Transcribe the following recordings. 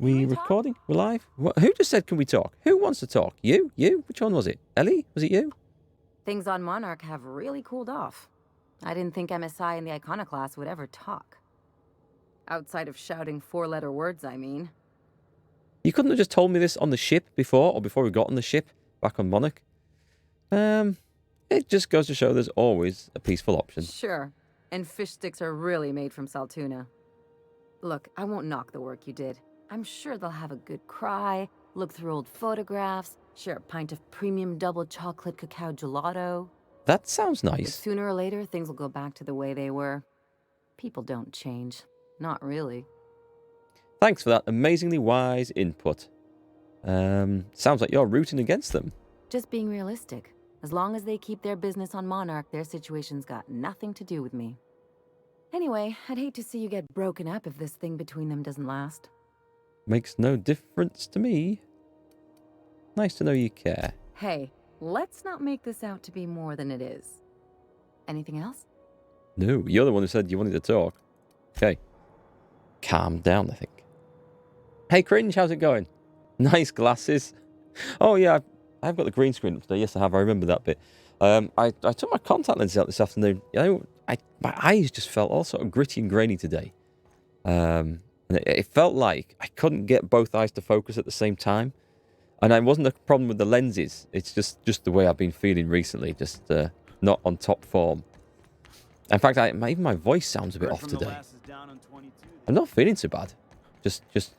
We recording? We're live? What, who just said, can we talk? Who wants to talk? You? You? Which one was it? Ellie? Was it you? Things on Monarch have really cooled off. I didn't think MSI and the Iconoclast would ever talk. Outside of shouting four-letter words, I mean. You couldn't have just told me this on the ship before, or before we got on the ship, back on Monarch. It just goes to show there's always a peaceful option. Sure. And fish sticks are really made from Saltuna. Look, I won't knock the work you did. I'm sure they'll have a good cry, look through old photographs, share a pint of premium double chocolate cacao gelato. That sounds But nice. sooner or later, things will go back to the way they were. People don't change. Not really. Thanks for that amazingly wise input. Sounds like you're rooting against them. Just being realistic. As long as they keep their business on Monarch, their situation's got nothing to do with me. Anyway, I'd hate to see you get broken up if this thing between them doesn't last. Makes no difference to me. Nice to know you care. Hey, let's not make this out to be more than it is. Anything else? No, you're the one who said you wanted to talk. Okay. Calm down, I think. Hey, Cringe, how's it going? Nice glasses. Oh, yeah, I've got the green screen up today. Yes, I have. I remember that bit. I took my contact lenses out this afternoon. You know, my eyes just felt all sort of gritty and grainy today. And it felt like I couldn't get both eyes to focus at the same time. And it wasn't a problem with the lenses. It's just the way I've been feeling recently. Just not on top form. In fact, even my voice sounds a bit off today. I'm not feeling too bad. Just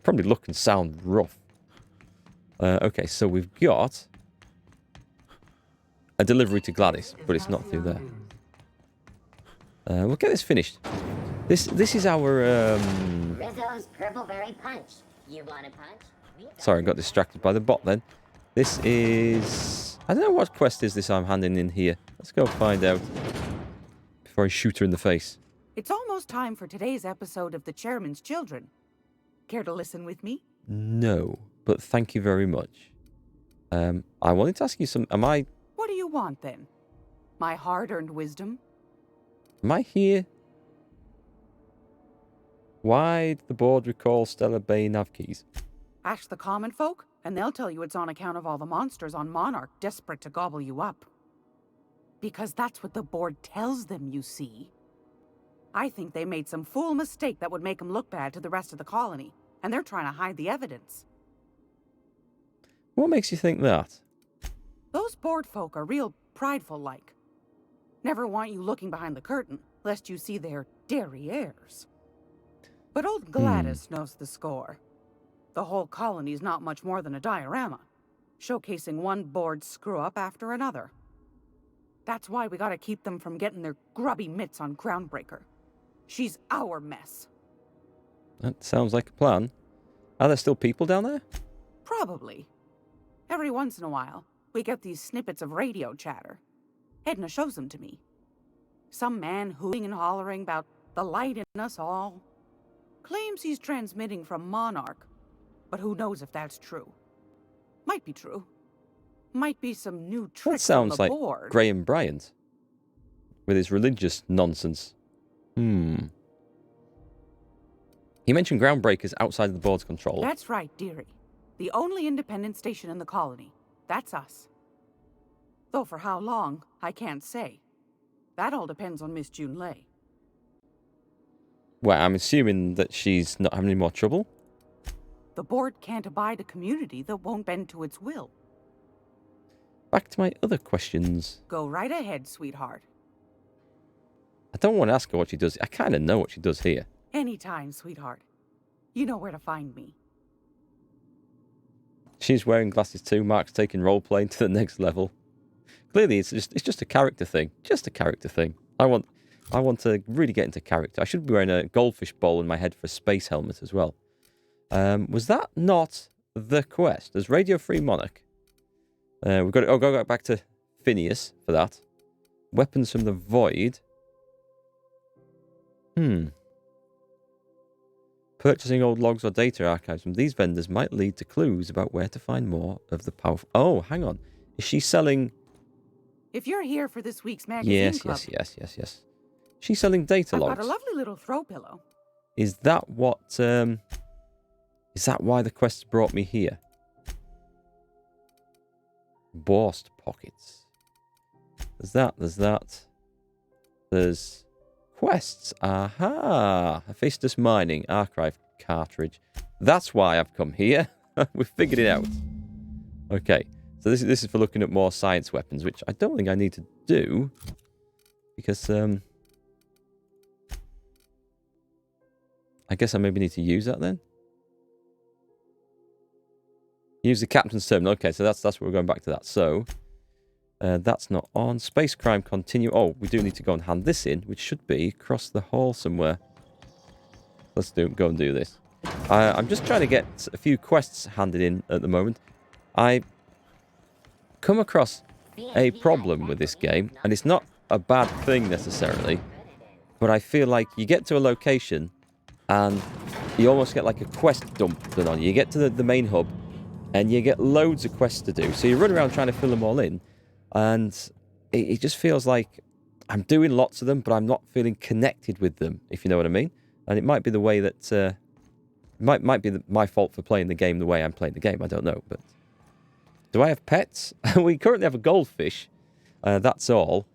probably look and sound rough. Okay, so we've got a delivery to Gladys, but it's not through there. We'll get this finished. This is our Rizzo's Purple Berry Punch. You want a punch? Sorry, I got distracted by the bot then. This is... I don't know what quest is this I'm handing in here. Let's go find out before I shoot her in the face. It's almost time for today's episode of The Chairman's Children. Care to listen with me? No, but thank you very much. I wanted to ask you some... What do you want, then? My hard-earned wisdom? Am I here? Why did the board recall Stellar Bay nav keys? Ask the common folk, and they'll tell you it's on account of all the monsters on Monarch desperate to gobble you up. Because that's what the board tells them, you see. I think they made some fool mistake that would make them look bad to the rest of the colony, and they're trying to hide the evidence. What makes you think that? Those board folk are real prideful-like. Never want you looking behind the curtain, lest you see their derrieres. But old Gladys knows the score. The whole colony's not much more than a diorama, showcasing one board screw-up after another. That's why we gotta keep them from getting their grubby mitts on Groundbreaker. She's our mess. That sounds like a plan. Are there still people down there? Probably. Every once in a while, we get these snippets of radio chatter. Edna shows them to me. Some man hooting and hollering about the light in us all. Claims he's transmitting from Monarch, but who knows if that's true. Might be true. Might be some new tricks on the board. That sounds like Graham Bryant. With his religious nonsense. He mentioned Groundbreakers outside of the board's control. That's right, dearie. The only independent station in the colony. That's us. Though for how long, I can't say. That all depends on Miss June Lay. Well, I'm assuming that she's not having any more trouble? The board can't abide a community that won't bend to its will. Back to my other questions. Go right ahead, sweetheart. I don't want to ask her what she does. I kind of know what she does here. Anytime, sweetheart. You know where to find me. She's wearing glasses too. Mark's taking roleplaying to the next level. Clearly, it's just a character thing. Just a character thing. I want to really get into character. I should be wearing a goldfish bowl in my head for a space helmet as well. Was that not the quest? There's Radio Free Monarch. We've got to go back to Phineas for that. Weapons from the Void. Purchasing old logs or data archives from these vendors might lead to clues about where to find more of the powerful... Oh, hang on. Is she selling... If you're here for this week's magazine club... Yes. She's selling data logs. I've got a lovely little throw pillow. Is that what Is that why the quest brought me here? Borst pockets. There's that. There's that. There's quests. Aha! Hephaestus mining archive cartridge. That's why I've come here. We've figured it out. Okay. So this is for looking at more science weapons, which I don't think I need to do. Because, I guess I maybe need to use that then. Use the captain's terminal. Okay, so that's what we're going back to that. So, that's not on. Space crime continue. Oh, we do need to go and hand this in, which should be across the hall somewhere. Let's go and do this. I'm just trying to get a few quests handed in at the moment. I come across a problem with this game, and it's not a bad thing necessarily, but I feel like you get to a location and you almost get like a quest dump done on you. You get to the main hub and you get loads of quests to do. So you run around trying to fill them all in, and it just feels like I'm doing lots of them, but I'm not feeling connected with them, if you know what I mean. And it might be the way that... might be my fault for playing the game the way I'm playing the game. I don't know, but... Do I have pets? We currently have a goldfish. That's all.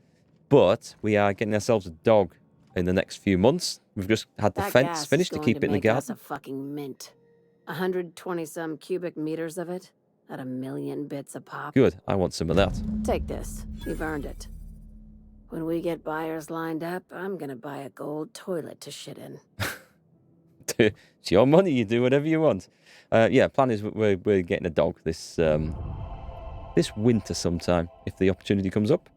But we are getting ourselves a dog in the next few months. We've just had the fence finished to keep it in the garden. That's a fucking mint. 120-some cubic meters of it at 1,000,000 bits a pop. Good. I want some of that. Take this. You've earned it. When we get buyers lined up, I'm gonna buy a gold toilet to shit in. It's your money. You do whatever you want. Yeah, plan is we're getting a dog this winter sometime, if the opportunity comes up.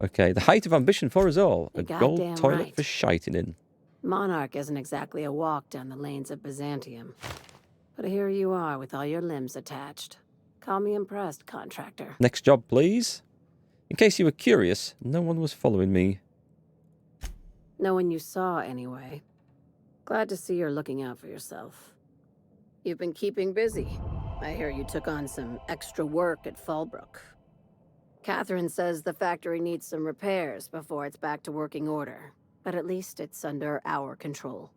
Okay, the height of ambition for us all. A gold toilet for shiting in. Monarch isn't exactly a walk down the lanes of Byzantium. But here you are with all your limbs attached. Call me impressed, contractor. Next job, please. In case you were curious, no one was following me. No one you saw, anyway. Glad to see you're looking out for yourself. You've been keeping busy. I hear you took on some extra work at Fallbrook. Catherine says the factory needs some repairs before it's back to working order, but at least it's under our control.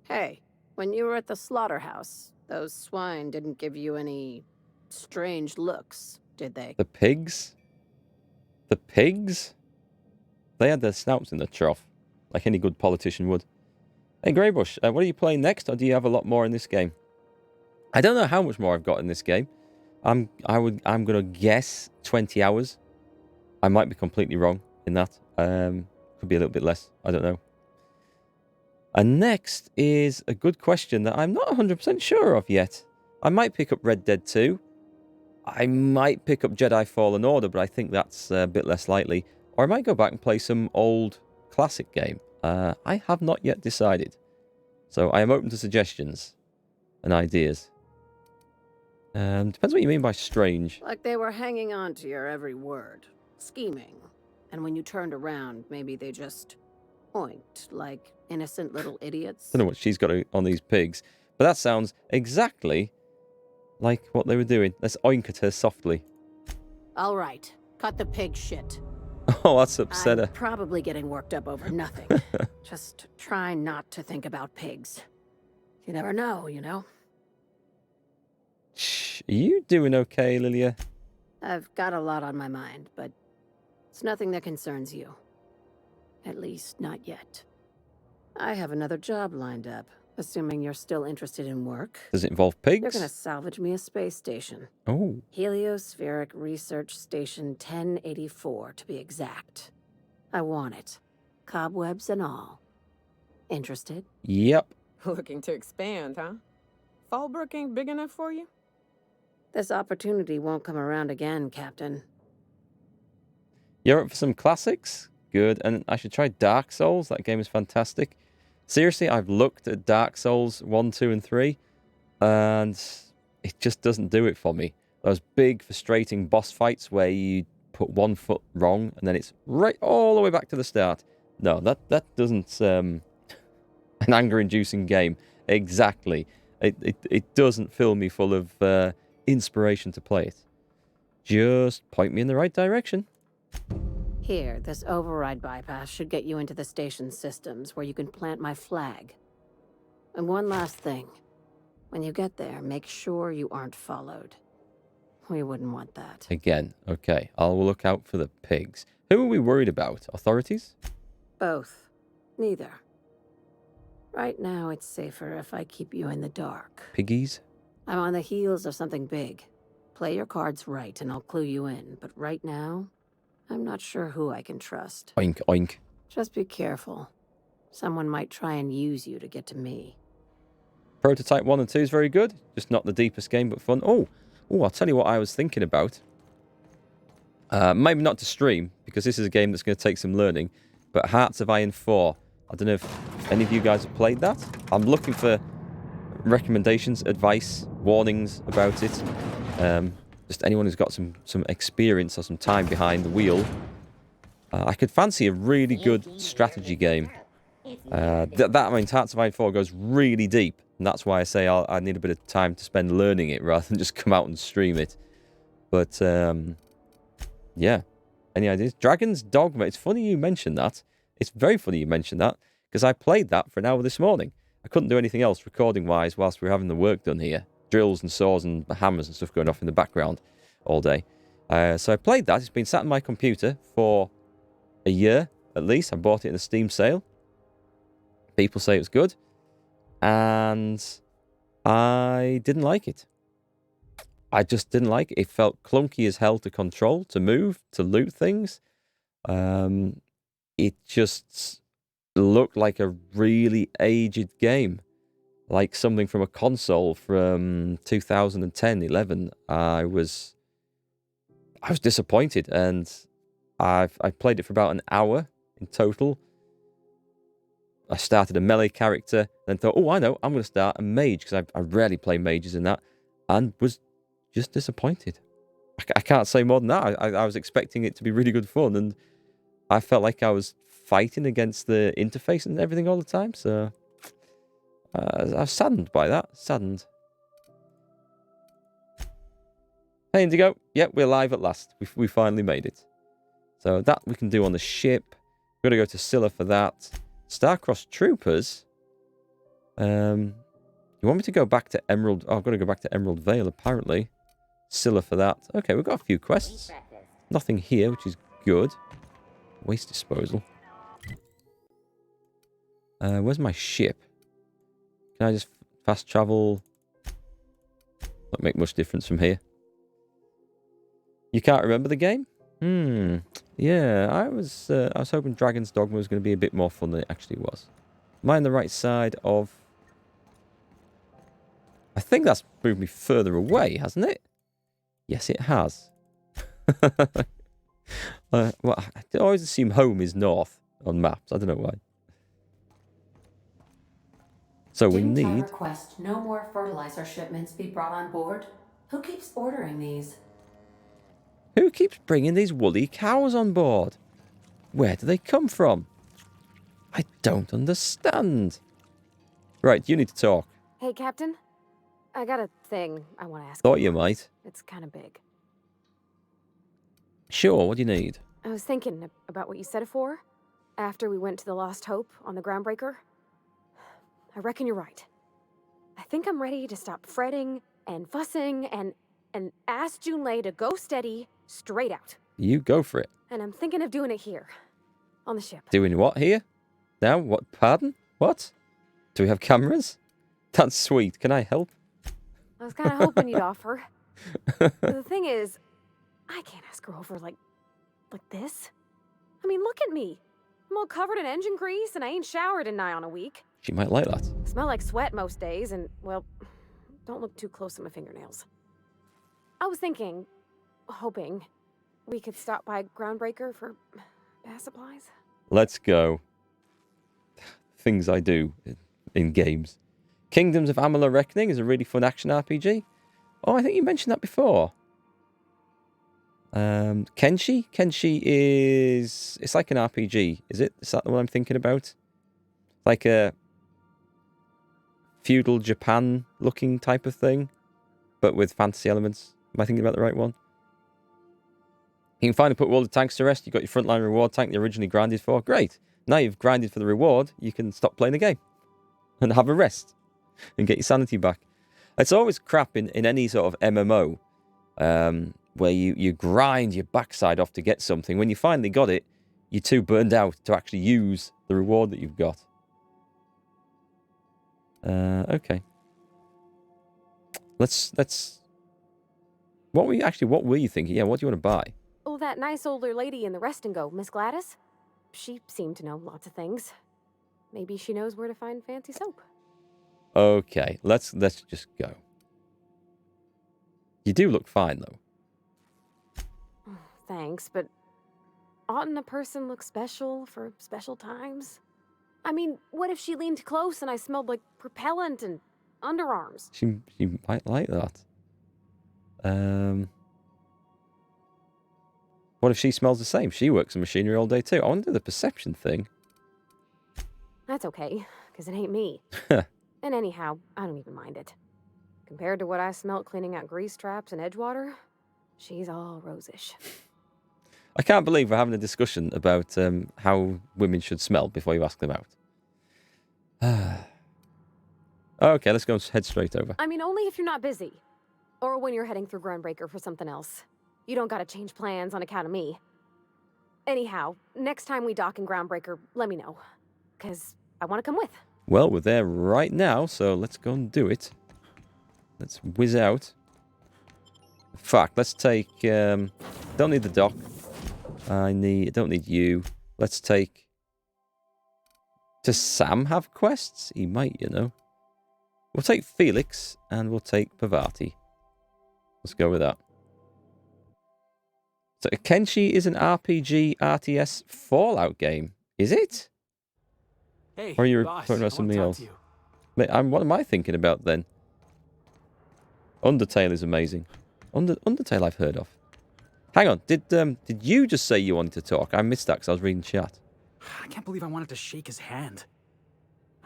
Hey, when you were at the slaughterhouse, those swine didn't give you any strange looks, did they? The pigs? The pigs? They had their snouts in the trough, like any good politician would. Hey, Greybush, what are you playing next, or do you have a lot more in this game? I don't know how much more I've got in this game. I'm gonna guess 20 hours. I might be completely wrong in that. Could be a little bit less. I don't know. And next is a good question that I'm not 100% sure of yet. I might pick up Red Dead 2. I might pick up Jedi Fallen Order, but I think that's a bit less likely. Or I might go back and play some old classic game. I have not yet decided. So I am open to suggestions and ideas. Depends what you mean by strange. Like they were hanging on to your every word, scheming. And when you turned around, maybe they just oinked like innocent little idiots. I don't know what she's got on these pigs, but that sounds exactly like what they were doing. Let's oink at her softly. All right, cut the pig shit. Oh, that's upset her. I'm probably getting worked up over nothing. Just try not to think about pigs. You never know, you know? Shh, are you doing okay, Lilia? I've got a lot on my mind, but it's nothing that concerns you. At least, not yet. I have another job lined up, assuming you're still interested in work. Does it involve pigs? They're gonna salvage me a space station. Oh. Heliospheric Research Station 1084, to be exact. I want it. Cobwebs and all. Interested? Yep. Looking to expand, huh? Fallbrook ain't big enough for you? This opportunity won't come around again, Captain. You're up for some classics? Good. And I should try Dark Souls. That game is fantastic. Seriously, I've looked at Dark Souls 1, 2, and 3, and it just doesn't do it for me. Those big, frustrating boss fights where you put one foot wrong, and then it's right all the way back to the start. No, that doesn't... an anger-inducing game. Exactly. It doesn't fill me full of inspiration to play it. Just point me in the right direction. Here, this override bypass should get you into the station's systems where you can plant my flag. And one last thing. When you get there, make sure you aren't followed. We wouldn't want that. Again, okay. I'll look out for the pigs. Who are we worried about? Authorities? Both. Neither. Right now, it's safer if I keep you in the dark. Piggies? I'm on the heels of something big. Play your cards right, and I'll clue you in. But right now, I'm not sure who I can trust. Oink, oink. Just be careful. Someone might try and use you to get to me. Prototype 1 and 2 is very good. Just not the deepest game, but fun. Oh, I'll tell you what I was thinking about. Maybe not to stream, because this is a game that's going to take some learning. But Hearts of Iron 4. I don't know if any of you guys have played that. I'm looking for recommendations, advice, warnings about it. Just anyone who's got some experience or some time behind the wheel. I could fancy a really good strategy game. That means Hearts of Iron 4 goes really deep. And that's why I say I need a bit of time to spend learning it rather than just come out and stream it. But, yeah. Any ideas? Dragon's Dogma. It's funny you mentioned that. It's very funny you mentioned that. Because I played that for an hour this morning. I couldn't do anything else recording-wise whilst we were having the work done here. Drills and saws and hammers and stuff going off in the background all day. So I played that. It's been sat on my computer for a year at least. I bought it in a Steam sale. People say it was good. And I didn't like it. I just didn't like it. It felt clunky as hell to control, to move, to loot things. It just looked like a really aged game. Like something from a console from 2010, 11. I was disappointed, and I played it for about an hour in total. I started a melee character, then thought, oh, I know, I'm going to start a mage, because I rarely play mages in that, and was just disappointed. I can't say more than that. I was expecting it to be really good fun, and I felt like I was fighting against the interface and everything all the time, so I was saddened by that. Saddened. Hey, Indigo. Yep, we're live at last. We finally made it. So that we can do on the ship. We're going to go to Scylla for that. Starcross Troopers. You want me to go back to Emerald? Oh, I've got to go back to Emerald Vale, apparently. Scylla for that. Okay, we've got a few quests. Nothing here, which is good. Waste disposal. Where's my ship? Can I just fast travel? Not make much difference from here. You can't remember the game? Yeah, I was hoping Dragon's Dogma was going to be a bit more fun than it actually was. Am I on the right side of... I think that's moved me further away, hasn't it? Yes, it has. Well, I always assume home is north on maps. I don't know why. So we need... Didn't I request no more fertilizer shipments be brought on board? Who keeps ordering these? Who keeps bringing these woolly cows on board? Where do they come from? I don't understand. Right, you need to talk. Hey, Captain. I got a thing I want to ask Thought you might. It's kind of big. Sure, what do you need? I was thinking about what you said before, after we went to the Lost Hope on the Groundbreaker. I reckon you're right. I think I'm ready to stop fretting and fussing and ask Junlei to go steady straight out. You go for it. And I'm thinking of doing it here, on the ship. Doing what here? Now? What? Pardon? What? Do we have cameras? That's sweet. Can I help? I was kind of hoping you'd offer. The thing is, I can't ask her over like this. I mean, look at me. I'm all covered in engine grease and I ain't showered in nigh on a week. She might like that. I smell like sweat most days and, well, don't look too close at my fingernails. I was thinking, hoping, we could stop by Groundbreaker for bath supplies. Let's go. Things I do in games. Kingdoms of Amalur Reckoning is a really fun action RPG. Oh, I think you mentioned that before. Kenshi? Kenshi is... It's like an RPG, is it? Is that the one I'm thinking about? Like a feudal Japan looking type of thing, but with fantasy elements. Am I thinking about the right one? You can finally put all the tanks to rest. You've got your frontline reward tank you originally grinded for. Great. Now you've grinded for the reward, you can stop playing the game and have a rest and get your sanity back. It's always crap in any sort of MMO where you grind your backside off to get something. When you finally got it, you're too burned out to actually use the reward that you've got. Okay. Let's. What were you thinking? Yeah, what do you want to buy? Oh, that nice older lady in the rest and go, Miss Gladys. She seemed to know lots of things. Maybe she knows where to find fancy soap. Okay, let's just go. You do look fine though. Thanks, but oughtn't a person look special for special times? I mean, what if she leaned close and I smelled like propellant and underarms? She might like that. What if she smells the same? She works in machinery all day too. I want to do the perception thing. That's okay, because it ain't me. And anyhow, I don't even mind it. Compared to what I smelt cleaning out grease traps and Edgewater, she's all rosish. I can't believe we're having a discussion about how women should smell before you ask them out. Okay, let's go and head straight over. I mean, only if you're not busy. Or when you're heading through Groundbreaker for something else. You don't gotta change plans on account of me. Anyhow, next time we dock in Groundbreaker, let me know. Because I want to come with. Well, we're there right now, so let's go and do it. Let's whiz out. Fuck, let's take... don't need the dock. I don't need you. Let's take... Does Sam have quests? He might, you know. We'll take Felix, and we'll take Pavati. Let's go with that. So, Kenshi is an RPG RTS Fallout game. Is it? Hey, or are you boss, talking about something else? you. Mate, what am I thinking about then? Undertale is amazing. Undertale I've heard of. Hang on, did you just say you wanted to talk? I missed that because I was reading chat. I can't believe I wanted to shake his hand.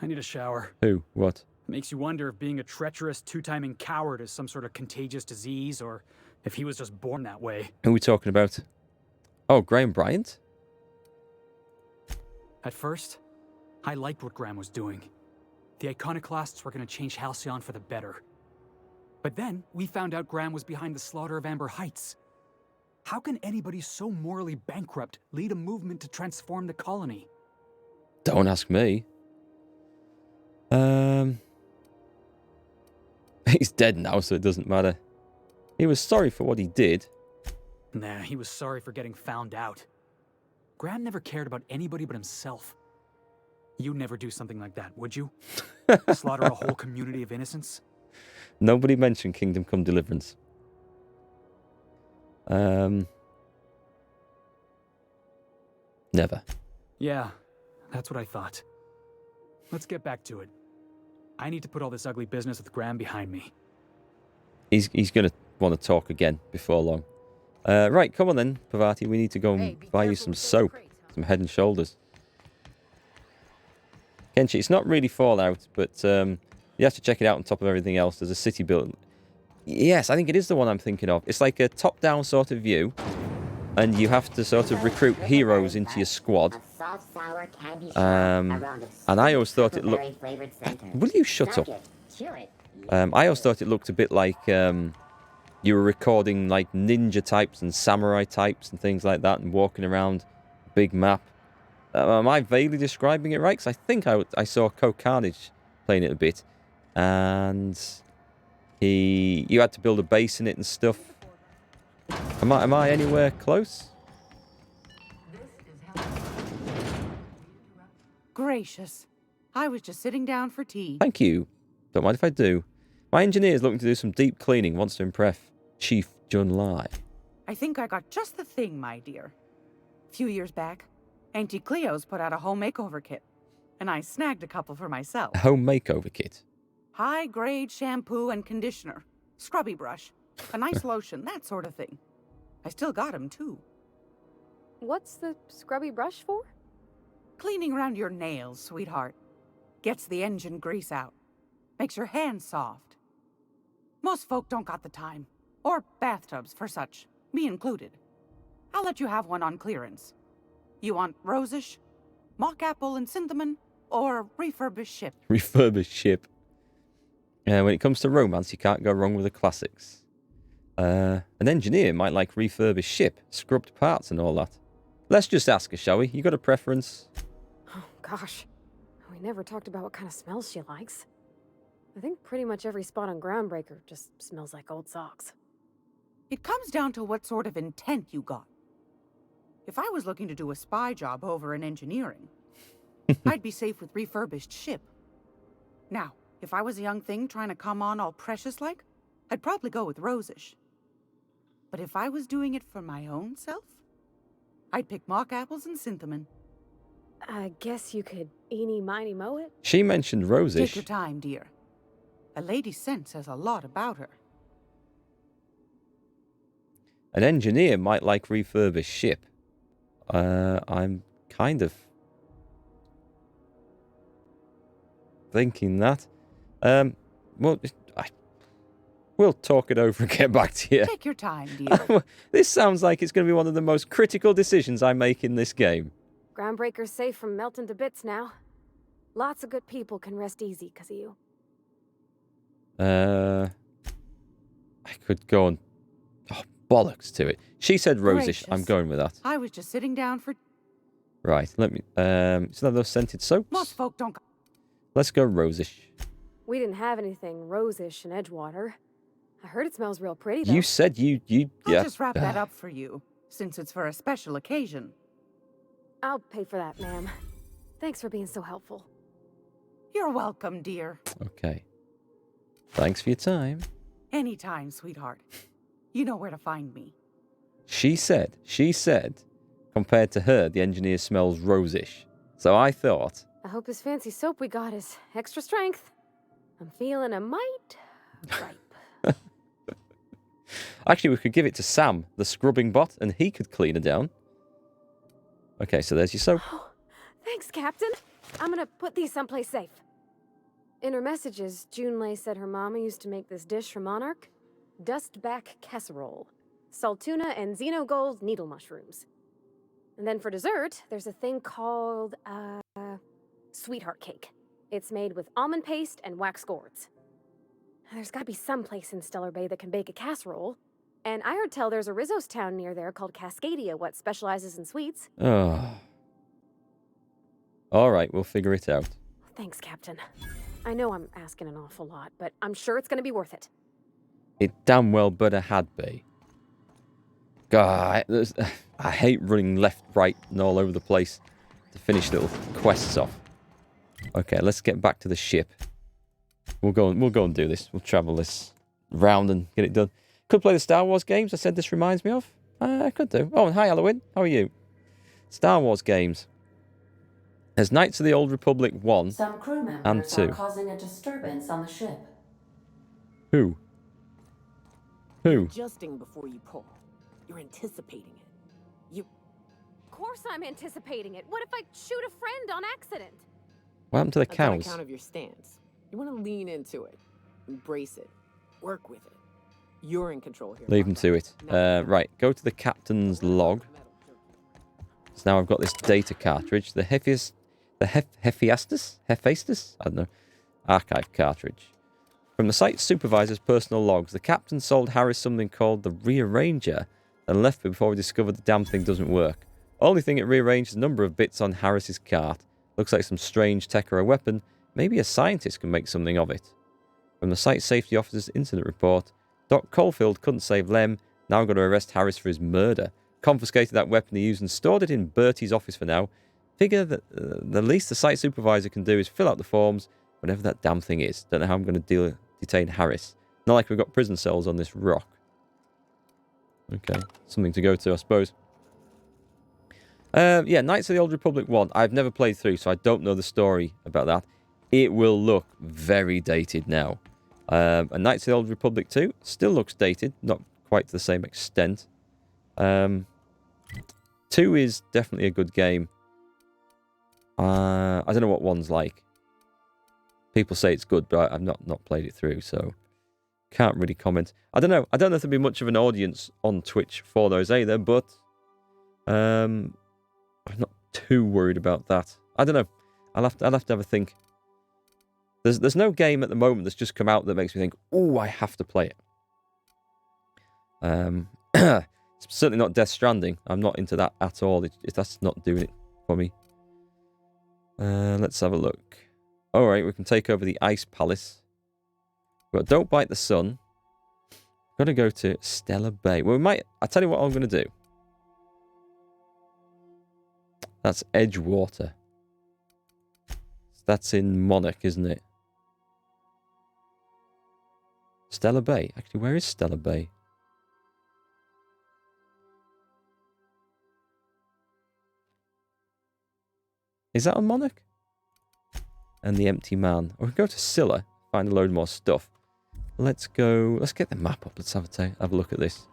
I need a shower. Who? What? It makes you wonder if being a treacherous, two-timing coward is some sort of contagious disease, or if he was just born that way. Who are we talking about? Oh, Graham Bryant? At first, I liked what Graham was doing. The iconoclasts were going to change Halcyon for the better. But then, we found out Graham was behind the slaughter of Amber Heights. How can anybody so morally bankrupt lead a movement to transform the colony? Don't ask me. He's dead now, so it doesn't matter. He was sorry for what he did. Nah, he was sorry for getting found out. Graham never cared about anybody but himself. You'd never do something like that, would you? Slaughter a whole community of innocents? Nobody mentioned Kingdom Come Deliverance. Never. Yeah, that's what I thought. Let's get back to it. I need to put all this ugly business with Graham behind me. He's going to want to talk again before long. Right, come on then, Pavati. We need to go and buy you some soap. Some Head and Shoulders. Kenshi, it's not really Fallout, but you have to check it out on top of everything else. There's a city built. Yes, I think it is the one I'm thinking of. It's like a top-down sort of view, and you have to sort of recruit heroes into your squad. And I always thought it looked... Will you shut up? I always thought it looked a bit like you were recording like ninja types and samurai types and things like that and walking around a big map. Am I vaguely describing it right? Because I think I saw Carnage playing it a bit. And you had to build a base in it and stuff. Am I anywhere close? Gracious. I was just sitting down for tea. Thank you. Don't mind if I do. My engineer's looking to do some deep cleaning, wants to impress Chief Jun Lai. I think I got just the thing, my dear. A few years back, Auntie Cleo's put out a home makeover kit, and I snagged a couple for myself. A home makeover kit? High-grade shampoo and conditioner, scrubby brush, a nice lotion, that sort of thing. I still got 'em, too. What's the scrubby brush for? Cleaning around your nails, sweetheart. Gets the engine grease out. Makes your hands soft. Most folk don't got the time. Or bathtubs for such, me included. I'll let you have one on clearance. You want rosish, mock apple and cinnamon, or refurbished ship? Refurbished ship. When it comes to romance, you can't go wrong with the classics. An engineer might like refurbished ship, scrubbed parts and all that. Let's just ask her, shall we? You got a preference? Oh, gosh. We never talked about what kind of smells she likes. I think pretty much every spot on Groundbreaker just smells like old socks. It comes down to what sort of intent you got. If I was looking to do a spy job over in engineering, I'd be safe with refurbished ship. Now, if I was a young thing trying to come on all precious-like, I'd probably go with rosish. But if I was doing it for my own self, I'd pick mock apples and cinnamon. I guess you could eeny, miny, moe it. She mentioned rosish. Take your time, dear. A lady's scent says a lot about her. An engineer might like refurbished ship. I'm kind of thinking that. Well, we'll talk it over and get back to you. Take your time, dear. This sounds like it's going to be one of the most critical decisions I make in this game. Groundbreaker's safe from melting to bits now. Lots of good people can rest easy because of you. I could go on. Oh, bollocks to it. She said rosish. Gracious. I'm going with that. I was just sitting down for... Right, let me... Is that those scented soaps? Most folk don't... Let's go rosish. We didn't have anything rosish in Edgewater. I heard it smells real pretty, though. You said you I'll yeah. just wrap that up for you, since it's for a special occasion. I'll pay for that, ma'am. Thanks for being so helpful. You're welcome, dear. Okay. Thanks for your time. Anytime, sweetheart. You know where to find me. She said, compared to her, the engineer smells rosish. So I thought... I hope this fancy soap we got is extra strength. I'm feeling a mite ripe. Actually, we could give it to Sam, the scrubbing bot, and he could clean her down. Okay, so there's your soap. Oh, thanks, Captain. I'm gonna put these someplace safe. In her messages, Junlei said her mama used to make this dish for Monarch. Dustback casserole. Salt tuna and xenogold needle mushrooms. And then for dessert, there's a thing called, sweetheart cake. It's made with almond paste and wax gourds. There's gotta be some place in Stellar Bay that can bake a casserole. And I heard tell there's a Rizzo's town near there called Cascadia, what specializes in sweets. Oh. All right, we'll figure it out. Thanks, Captain. I know I'm asking an awful lot, but I'm sure it's gonna be worth it. It damn well better had be. God, I hate running left, right, and all over the place to finish little quests off. Okay, let's get back to the ship. We'll go and do this. We'll travel this round and get it done. Could play the Star Wars games I said this reminds me of. I could do. Oh, and hi, Halloween. How are you? Star Wars games. There's Knights of the Old Republic 1 Some crew and members 2. are causing a disturbance on the ship. Who? Who? Adjusting before you pull. You're anticipating it. Of course I'm anticipating it. What if I shoot a friend on accident? What happened to the I've got a cows? count of your stance. You want to lean into it, embrace it, work with it. You're in control here. Leave them to it. Right, go to the captain's log. So now I've got this data cartridge. The Hephaestus? I don't know. Archive cartridge. From the site supervisor's personal logs, the captain sold Harris something called the Rearranger and left before we discovered the damn thing doesn't work. Only thing it rearranged the number of bits on Harris's cart. Looks like some strange tech or a weapon. Maybe a scientist can make something of it. From the site safety officer's incident report, Doc Caulfield couldn't save Lem, now got to arrest Harris for his murder. Confiscated that weapon he used and stored it in Bertie's office for now. Figure that the least the site supervisor can do is fill out the forms, whatever that damn thing is. Don't know how I'm going to detain Harris. Not like we've got prison cells on this rock. Okay, something to go to, I suppose. Yeah, Knights of the Old Republic 1. I've never played through, so I don't know the story about that. It will look very dated now. And Knights of the Old Republic 2 still looks dated, not quite to the same extent. 2 is definitely a good game. I don't know what 1's like. People say it's good, but I've not played it through, so can't really comment. I don't know. I don't know if there'll be much of an audience on Twitch for those either, but I'm not too worried about that. I don't know. I'll have to have a think. There's no game at the moment that's just come out that makes me think, oh, I have to play it. It's certainly not Death Stranding. I'm not into that at all. That's not doing it for me. Let's have a look. All right, we can take over the Ice Palace. But don't bite the sun. Got to go to Stellar Bay. Well, we might. I'll tell you what I'm going to do. That's Edgewater. That's in Monarch, isn't it? Stellar Bay. Actually, where is Stellar Bay? Is that on Monarch? And the Empty Man. Or we can go to Scylla, find a load more stuff. Let's go. Let's get the map up. Let's have a look at this.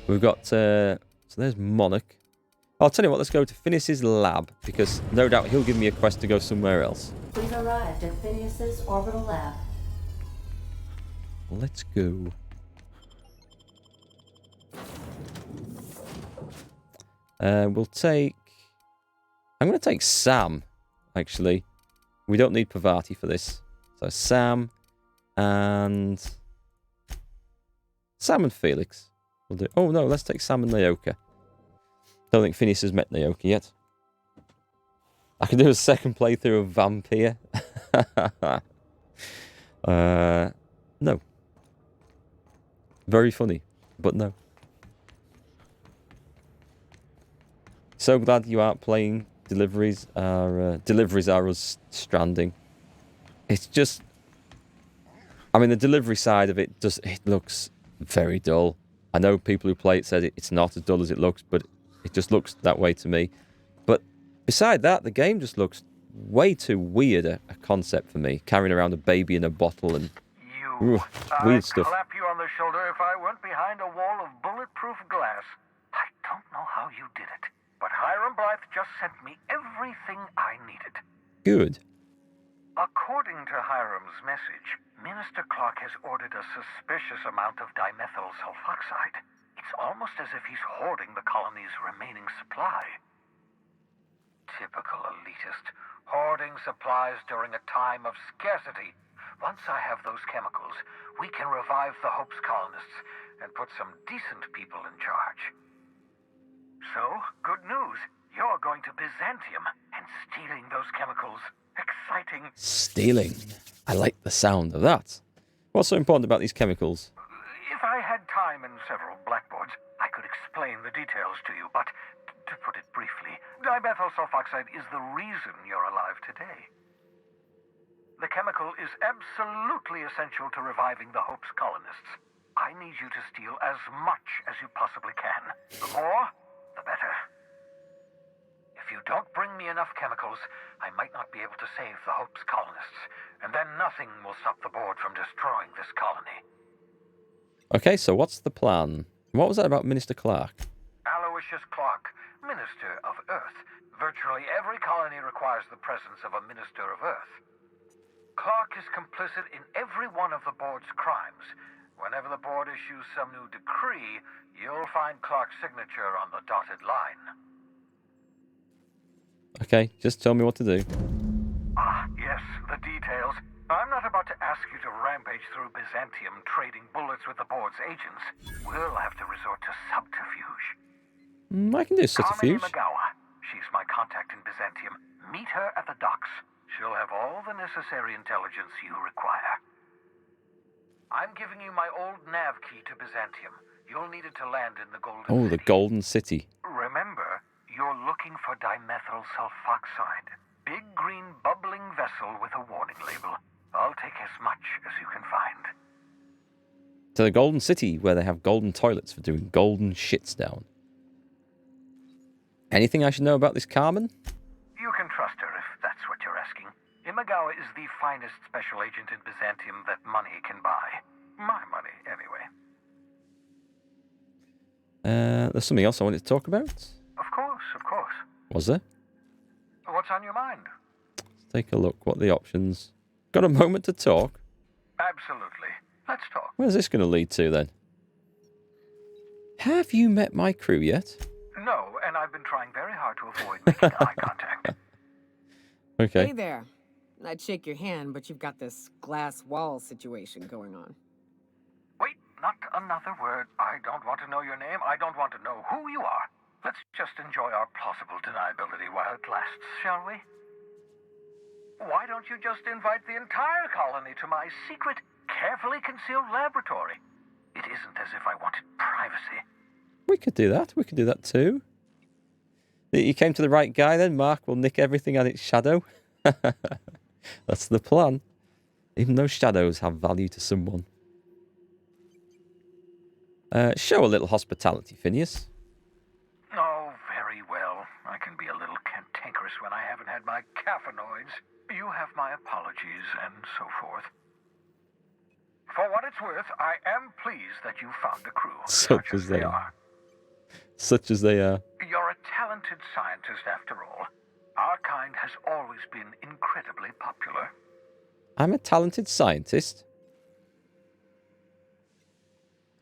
We've got. So there's Monarch. I'll tell you what. Let's go to Phineas's lab because no doubt he'll give me a quest to go somewhere else. We've arrived at Phineas's orbital lab. Let's go. We'll take. I'm going to take Sam. Actually, we don't need Pavati for this. So Sam and Felix. We'll do. Oh no, let's take Sam and Naoka. Don't think Phineas has met Naoka yet. I can do a second playthrough of Vampire. No. Very funny, but no. So glad you aren't playing. Deliveries are us stranding. It's just, I mean, the delivery side of it looks very dull. I know people who play it said it's not as dull as it looks, but it just looks that way to me. But beside that, the game just looks way too weird a concept for me. Carrying around a baby in a bottle and weird stuff. I'd clap you on the shoulder if I went behind a wall of bulletproof glass. I don't know how you did it, but Hiram Blythe just sent me everything I needed. Good. According to Hiram's message, Minister Clark has ordered a suspicious amount of dimethyl sulfoxide. It's almost as if he's hoarding the colony's remaining supply. Typical elitist, hoarding supplies during a time of scarcity. Once I have those chemicals, we can revive the Hope's colonists and put some decent people in charge. So, good news. You're going to Byzantium and stealing those chemicals. Exciting. Stealing. I like the sound of that. What's so important about these chemicals? If I had time and several blackboards, I could explain the details to you, but to put it briefly, dimethyl sulfoxide is the reason you're alive today. The chemical is absolutely essential to reviving the Hope's colonists. I need you to steal as much as you possibly can. The more, the better. If you don't bring me enough chemicals, I might not be able to save the Hope's colonists, and then nothing will stop the board from destroying this colony. Okay, so what's the plan? What was that about Minister Clark? Aloysius Clark, Minister of Earth. Virtually every colony requires the presence of a Minister of Earth. Clark is complicit in every one of the board's crimes. Whenever the board issues some new decree, you'll find Clark's signature on the dotted line. Okay, just tell me what to do. Ah, yes, the details. I'm not about to ask you to rampage through Byzantium trading bullets with the board's agents. We'll have to resort to subterfuge. I can do subterfuge. Carmine Imagawa. She's my contact in Byzantium. Meet her at the docks. She'll have all the necessary intelligence you require. I'm giving you my old nav key to Byzantium. You'll need it to land in the Golden City. Oh, the Golden City. Remember, you're looking for dimethyl sulfoxide. Big green bubbling vessel with a warning label. I'll take as much as you can find. To the Golden City, where they have golden toilets for doing golden shits down. Anything I should know about this Carmen? You can trust her if that's what you're asking. Imagawa is the finest special agent in Byzantium that money can buy. My money, anyway. There's something else I wanted to talk about. Of course, of course. Was there? What's on your mind? Let's take a look. What are the options? Got a moment to talk? Absolutely. Let's talk. Where's this going to lead to, then? Have you met my crew yet? No, and I've been trying very hard to avoid making eye contact. Okay. Hey there. I'd shake your hand, but you've got this glass wall situation going on. Wait, not another word. I don't want to know your name. I don't want to know who you are. Let's just enjoy our plausible deniability while it lasts, shall we? Why don't you just invite the entire colony to my secret, carefully concealed laboratory? It isn't as if I wanted privacy. We could do that. We could do that too. You came to the right guy then, Mark. We'll nick everything and its shadow. That's the plan. Even though shadows have value to someone. Show a little hospitality, Phineas. Oh, very well. I can be a little cantankerous when I haven't had my caffeinoids. You have my apologies and so forth. For what it's worth, I am pleased that you found a crew. Such as they are. Such as they are. You're a talented scientist after all. Our kind has always been incredibly popular. I'm a talented scientist.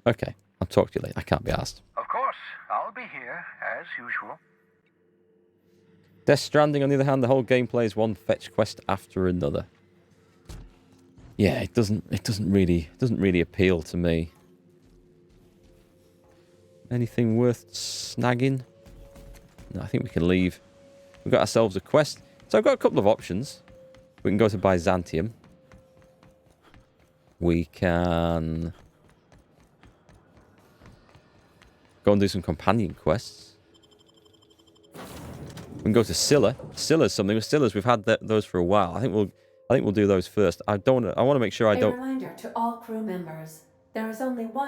Okay, I'll talk to you later. I can't be asked. Of course, I'll be here, as usual. Death Stranding, on the other hand, the whole gameplay is one fetch quest after another. Yeah, it doesn't really appeal to me. Anything worth snagging? No, I think we can leave. We've got ourselves a quest. So I've got a couple of options. We can go to Byzantium. We can go and do some companion quests. We can go to Scylla. Scylla's something. With Scylla's, we've had those for a while. I think we'll do those first. I want to make sure I don't. A reminder to all crew members: there is only one